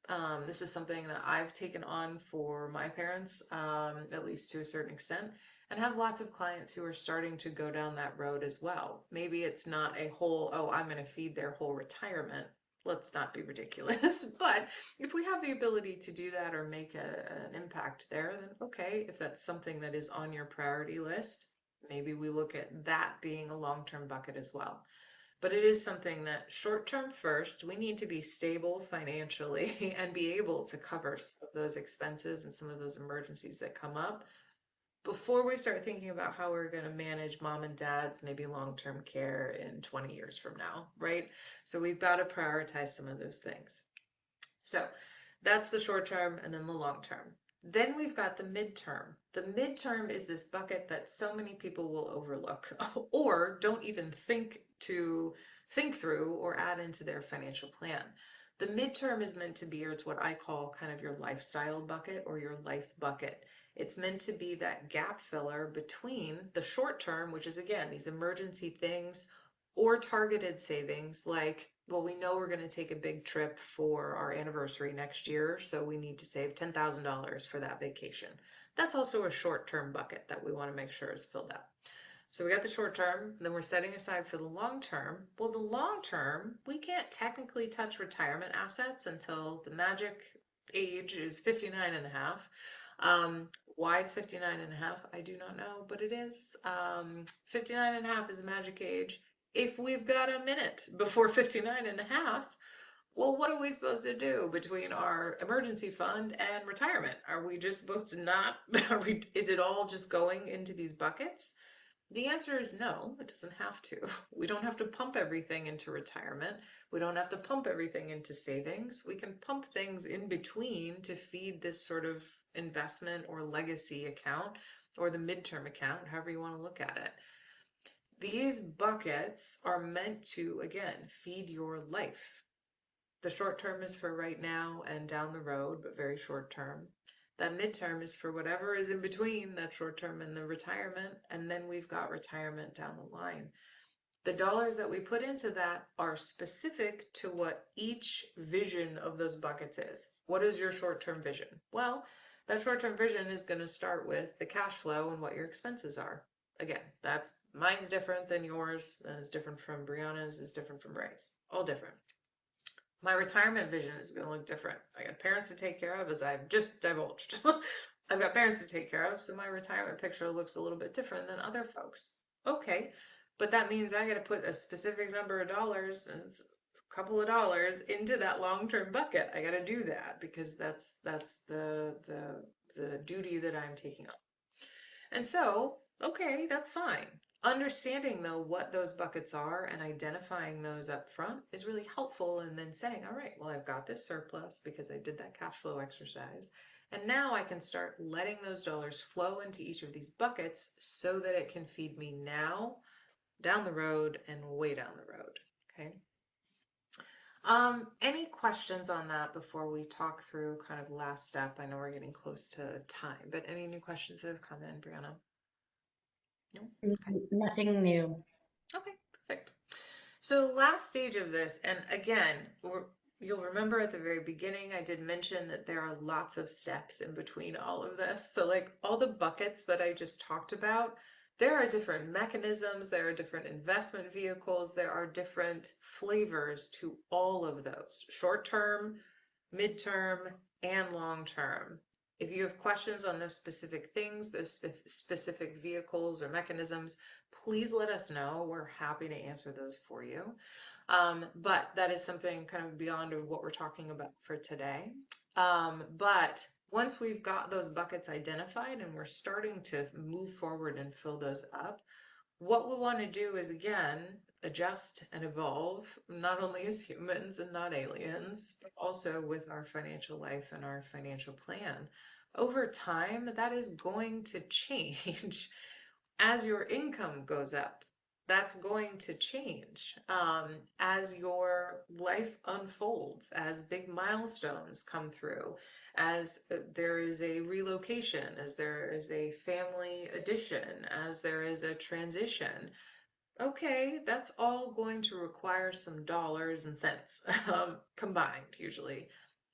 This is something that I've taken on for my parents, at least to a certain extent, and have lots of clients who are starting to go down that road as well. Maybe it's not a whole, oh, I'm going to feed their whole retirement. Let's not be ridiculous. But if we have the ability to do that or make an impact there, then okay, if that's something that is on your priority list, maybe we look at that being a long-term bucket as well. But it is something that short-term first, we need to be stable financially and be able to cover some of those expenses and some of those emergencies that come up before we start thinking about how we're going to manage mom and dad's maybe long-term care in 20 years from now, right? So we've got to prioritize some of those things. So that's the short term and then the long term. Then we've got the midterm. The midterm is this bucket that so many people will overlook or don't even think through or add into their financial plan. The midterm is meant to be, or it's what I call kind of your lifestyle bucket or your life bucket. It's meant to be that gap filler between the short term, which is again, these emergency things, or targeted savings like, well, we know we're going to take a big trip for our anniversary next year, so we need to save $10,000 for that vacation. That's also a short-term bucket that we want to make sure is filled up. So we got the short term, then we're setting aside for the long term. Well, the long term, we can't technically touch retirement assets until the magic age is 59 and a half. Why it's 59 and a half, I do not know, but it is. 59 and a half is the magic age. If we've got a minute before 59 and a half, well, what are we supposed to do between our emergency fund and retirement? Are we just supposed to not, is it all just going into these buckets? The answer is no, it doesn't have to. We don't have to pump everything into retirement. We don't have to pump everything into savings. We can pump things in between to feed this sort of investment or legacy account or the midterm account, however you want to look at it. These buckets are meant to, again, feed your life. The short term is for right now and down the road, but very short term. That midterm is for whatever is in between that short term and the retirement. And then we've got retirement down the line. The dollars that we put into that are specific to what each vision of those buckets is. What is your short-term vision? Well, that short-term vision is going to start with the cash flow and what your expenses are. Again, mine's different than yours, and it's different from Brianna's, is different from Ray's. All different. My retirement vision is going to look different. I got parents to take care of, as I've just divulged. I've got parents to take care of, so my retirement picture looks a little bit different than other folks. Okay, but that means I got to put a specific number of dollars, and it's a couple of dollars into that long-term bucket. I got to do that because that's the duty that I'm taking on. And so, okay, that's fine. Understanding though what those buckets are and identifying those up front is really helpful. And then saying, all right, well, I've got this surplus because I did that cash flow exercise. And now I can start letting those dollars flow into each of these buckets so that it can feed me now, down the road, and way down the road. Okay. Any questions on that before we talk through kind of last step? I know we're getting close to time, but any new questions that have come in, Brianna? No? Okay. Nothing new. Okay, perfect. So last stage of this, and again, you'll remember at the very beginning, I did mention that there are lots of steps in between all of this. So like all the buckets that I just talked about, there are different mechanisms, there are different investment vehicles, there are different flavors to all of those, short term, midterm, and long term. If you have questions on those specific things, those specific vehicles or mechanisms, please let us know. We're happy to answer those for you. But that is something kind of beyond of what we're talking about for today. But once we've got those buckets identified and we're starting to move forward and fill those up, what we want to do is, again, adjust and evolve, not only as humans and not aliens, but also with our financial life and our financial plan. Over time, that is going to change as your income goes up. That's going to change as your life unfolds, as big milestones come through, as there is a relocation, as there is a family addition, as there is a transition. Okay, that's all going to require some dollars and cents combined, usually.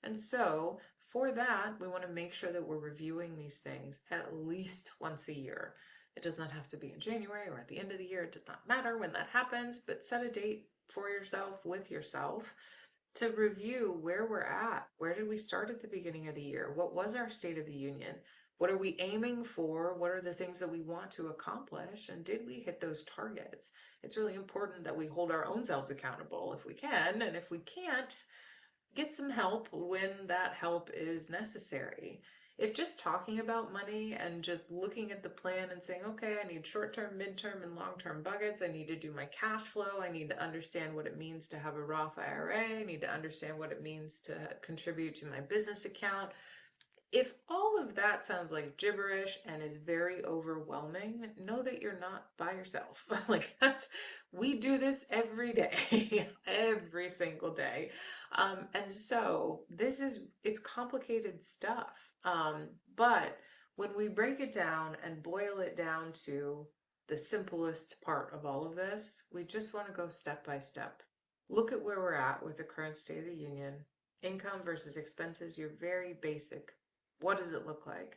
And so, for that, we want to make sure that we're reviewing these things at least once a year. It does not have to be in January or at the end of the year. It does not matter when that happens, but set a date for yourself with yourself to review where we're at. Where did we start at the beginning of the year? What was our State of the Union? What are we aiming for? What are the things that we want to accomplish? And did we hit those targets? It's really important that we hold our own selves accountable if we can. And if we can't, get some help when that help is necessary. If just talking about money and just looking at the plan and saying, okay, I need short-term, midterm, and long-term buckets. I need to do my cash flow. I need to understand what it means to have a Roth IRA. I need to understand what it means to contribute to my business account. If all of that sounds like gibberish and is very overwhelming, know that you're not by yourself. Like we do this every day, every single day. And so it's complicated stuff. But when we break it down and boil it down to the simplest part of all of this, we just want to go step by step. Look at where we're at with the current State of the Union, income versus expenses, your very basic. What does it look like?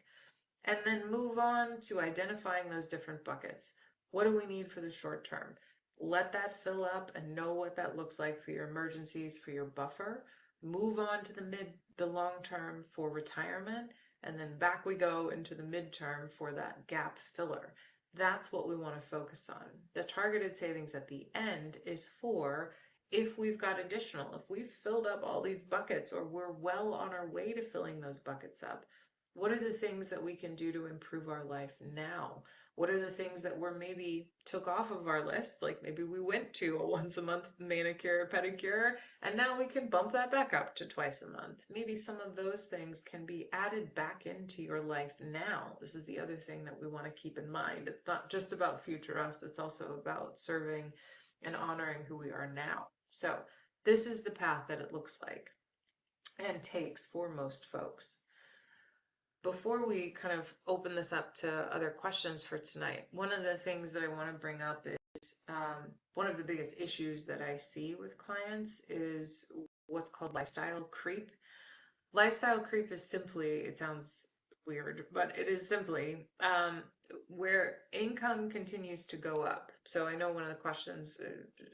And then move on to identifying those different buckets. What do we need for the short term? Let that fill up and know what that looks like for your emergencies, for your buffer. Move on to the long term for retirement, and then back we go into the midterm for that gap filler. That's what we want to focus on. The targeted savings at the end is for if we've got additional, if we've filled up all these buckets or we're well on our way to filling those buckets up, what are the things that we can do to improve our life now? What are the things that we're maybe took off of our list? Like maybe we went to a once a month manicure, pedicure, and now we can bump that back up to twice a month. Maybe some of those things can be added back into your life now. This is the other thing that we want to keep in mind. It's not just about future us, it's also about serving and honoring who we are now. So this is the path that it looks like and takes for most folks. Before we kind of open this up to other questions for tonight, one of the things that I want to bring up is one of the biggest issues that I see with clients is what's called lifestyle creep. Lifestyle creep is simply, it sounds weird, but it is simply where income continues to go up. So I know one of the questions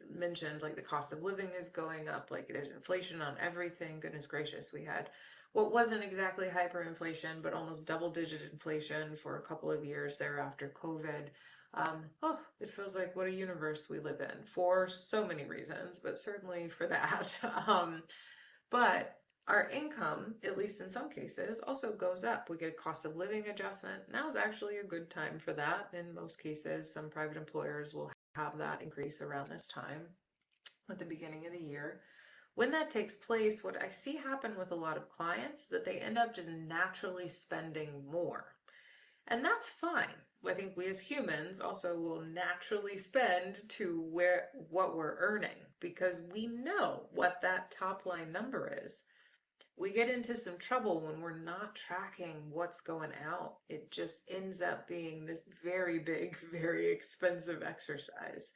mentioned like the cost of living is going up, like there's inflation on everything. Goodness gracious, we had what wasn't exactly hyperinflation, but almost double-digit inflation for a couple of years there after COVID. It feels like what a universe we live in for so many reasons, but certainly for that. But our income, at least in some cases, also goes up. We get a cost of living adjustment. Now is actually a good time for that. In most cases, some private employers will have that increase around this time at the beginning of the year. When that takes place, what I see happen with a lot of clients is that they end up just naturally spending more. And that's fine. I think we as humans also will naturally spend to what we're earning because we know what that top line number is. We get into some trouble when we're not tracking what's going out. It just ends up being this very big, very expensive exercise.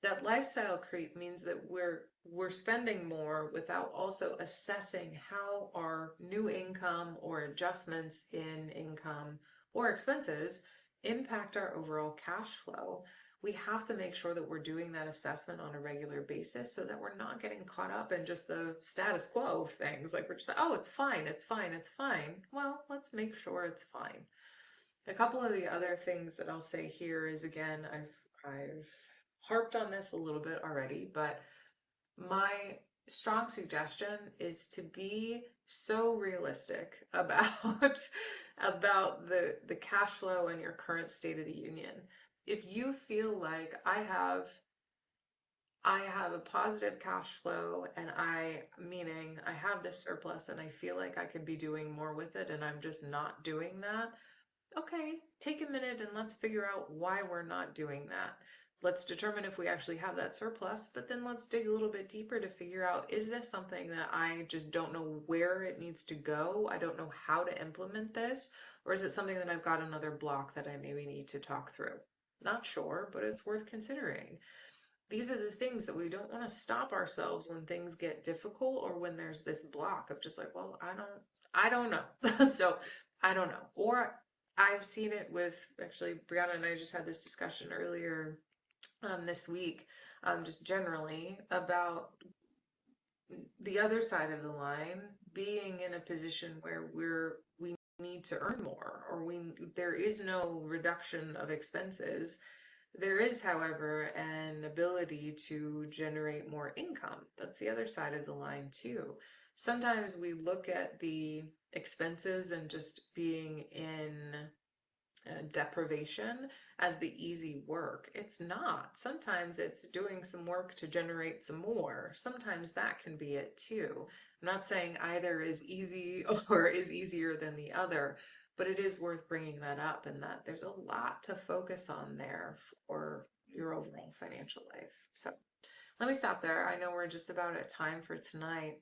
That lifestyle creep means that we're spending more without also assessing how our new income or adjustments in income or expenses impact our overall cash flow. We have to make sure that we're doing that assessment on a regular basis so that we're not getting caught up in just the status quo of things. Like we're just like, oh, it's fine, it's fine, it's fine. Well, let's make sure it's fine. A couple of the other things that I'll say here is, again, I've harped on this a little bit already, but my strong suggestion is to be so realistic about about the cash flow and your current state of the union. If you feel like I have a positive cash flow and meaning I have this surplus and I feel like I could be doing more with it and I'm just not doing that, okay, take a minute and let's figure out why we're not doing that. Let's determine if we actually have that surplus, but then let's dig a little bit deeper to figure out, is this something that I just don't know where it needs to go? I don't know how to implement this, or is it something that I've got another block that I maybe need to talk through? Not sure, but it's worth considering. These are the things that we don't want to stop ourselves when things get difficult or when there's this block of just like, well, I don't know. So I don't know. Or I've seen it with, actually, Brianna and I just had this discussion earlier this week, just generally about the other side of the line being in a position where we need to earn more, or there is no reduction of expenses. There is, however, an ability to generate more income. That's the other side of the line too. Sometimes we look at the expenses and just being in deprivation as the easy work. It's not. Sometimes it's doing some work to generate some more. Sometimes that can be it too. I'm not saying either is easy or is easier than the other, but it is worth bringing that up, and that there's a lot to focus on there for your overall financial life. So let me stop there. I know we're just about at time for tonight.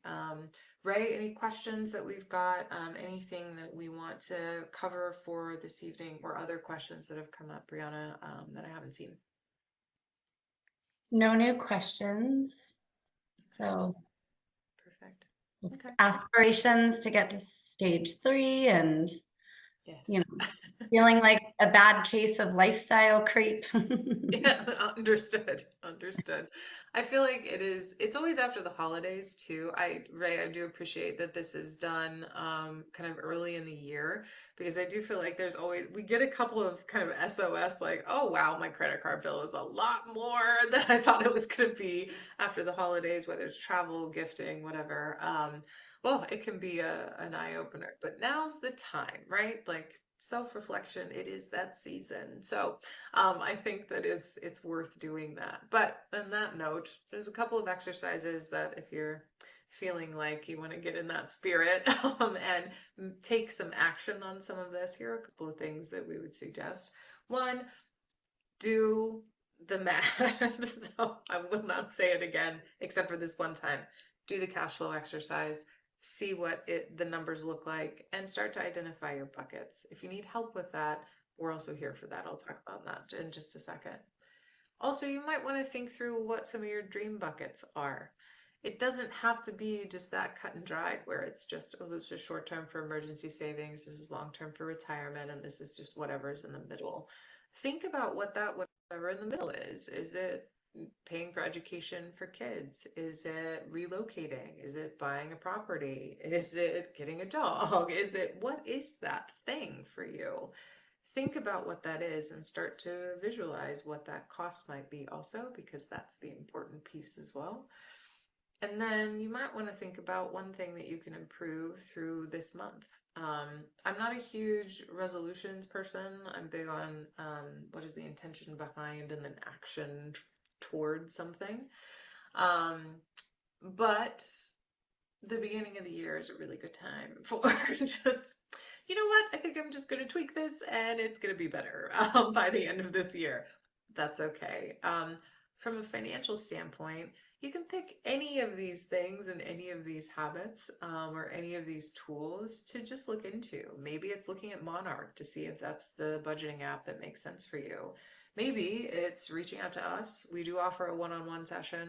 Ray, any questions that we've got? Anything that we want to cover for this evening, or other questions that have come up, Brianna, that I haven't seen? No new questions. So Perfect. it's Okay. aspirations to get to stage 3 and, Yes. you know, feeling like a bad case of lifestyle creep. Yeah, understood. Understood. I feel like it's always after the holidays too. Ray, I do appreciate that this is done kind of early in the year, because I do feel like we get a couple of kind of SOS like, oh wow, my credit card bill is a lot more than I thought it was going to be after the holidays, whether it's travel, gifting, whatever. Well, it can be an eye opener, but now's the time, right? Like self-reflection, it is that season. So I think that it's worth doing that. But on that note, there's a couple of exercises that if you're feeling like you want to get in that spirit and take some action on some of this, here are a couple of things that we would suggest. One, do the math. So I will not say it again, except for this one time. Do the cash flow exercise, see what the numbers look like, and start to identify your buckets. If you need help with that, we're also here for that. I'll talk about that in just a second. Also, you might want to think through what some of your dream buckets are. It doesn't have to be just that cut and dried where it's just, oh, this is short term for emergency savings, this is long term for retirement, and this is just whatever's in the middle. Think about what that whatever in the middle is. Is it paying for education for kids? Is it relocating? Is it buying a property? Is it getting a dog? What is that thing for you? think about what that is and start to visualize what that cost might be also, because that's the important piece as well. And then you might want to think about one thing that you can improve through this month. I'm not a huge resolutions person. I'm big on what is the intention behind and then action towards something. But the beginning of the year is a really good time for just, you know what, I think I'm just going to tweak this and it's going to be better by the end of this year. That's okay. From a financial standpoint, you can pick any of these things and any of these habits or any of these tools to just look into. Maybe it's looking at Monarch to see if that's the budgeting app that makes sense for you. Maybe it's reaching out to us. We do offer a one-on-one session,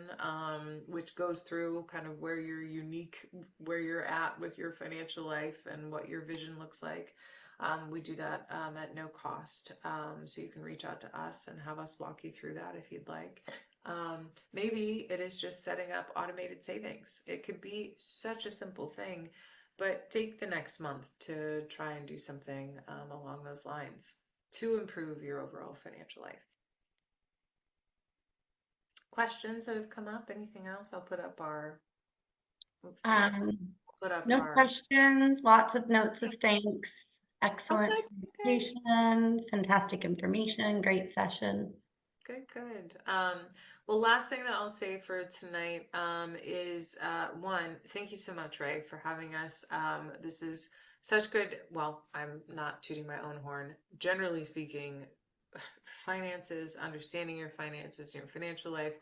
which goes through kind of where you're unique, where you're at with your financial life and what your vision looks like. We do that at no cost. So you can reach out to us and have us walk you through that if you'd like. Maybe it is just setting up automated savings. It could be such a simple thing, but take the next month to try and do something along those lines to improve your overall financial life. Questions that have come up? Anything else? I'll put up our. Oops, No questions. Lots of notes of thanks. Excellent Okay. presentation. Fantastic information. Great session. Good. Well, last thing that I'll say for tonight is one, thank you so much, Ray, for having us. This is such good. Well, I'm not tooting my own horn. Generally speaking, finances, understanding your finances, your financial life,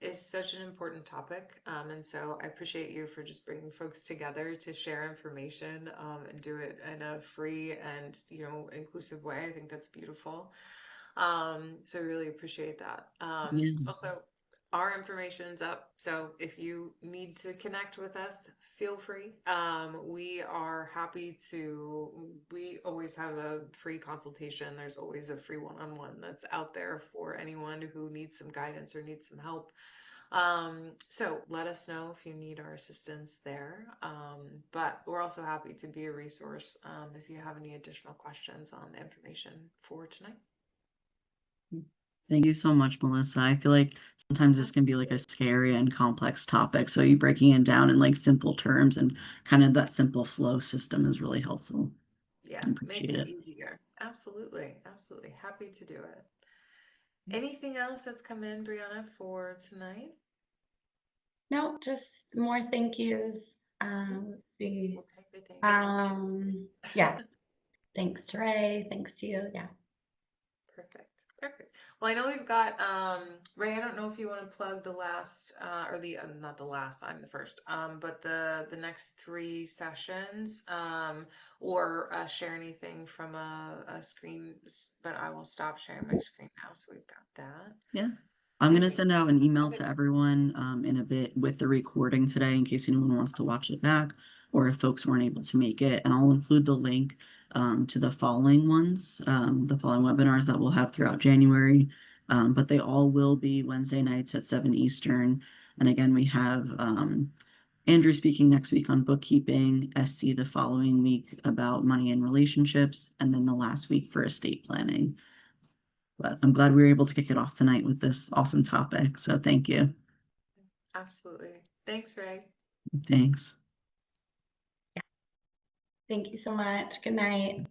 is such an important topic. And so I appreciate you for just bringing folks together to share information and do it in a free and, inclusive way. I think that's beautiful. So I really appreciate that. Yeah. Also, our information's up, so if you need to connect with us, feel free. We are happy to, we always have a free consultation. There's always a free one-on-one that's out there for anyone who needs some guidance or needs some help. So let us know if you need our assistance there. But we're also happy to be a resource if you have any additional questions on the information for tonight. Thank you so much, Melissa. I feel like sometimes this can be like a scary and complex topic. So you breaking it down in like simple terms and kind of that simple flow system is really helpful. Yeah, I appreciate make it it. easier. Absolutely. Happy to do it. Anything else that's come in, Brianna, for tonight? No, just more thank yous. Let's see. We'll take the thank yous. Yeah. Thanks to Ray. Thanks to you. Yeah. Perfect. Well, I know we've got Ray. I don't know if you want to plug the last or the not the last. I'm the first. But the next 3 sessions or share anything from a screen. But I will stop sharing my screen now. So we've got that. Yeah. I'm going to send out an email to everyone in a bit with the recording today in case anyone wants to watch it back or if folks weren't able to make it. And I'll include the link to the following ones, the following webinars that we'll have throughout January. But they all will be Wednesday nights at 7 Eastern. And again, we have Andrew speaking next week on bookkeeping, SC the following week about money and relationships, and then the last week for estate planning. But I'm glad we were able to kick it off tonight with this awesome topic. So thank you. Absolutely. Thanks, Ray. Thanks. Yeah. Thank you so much. Good night.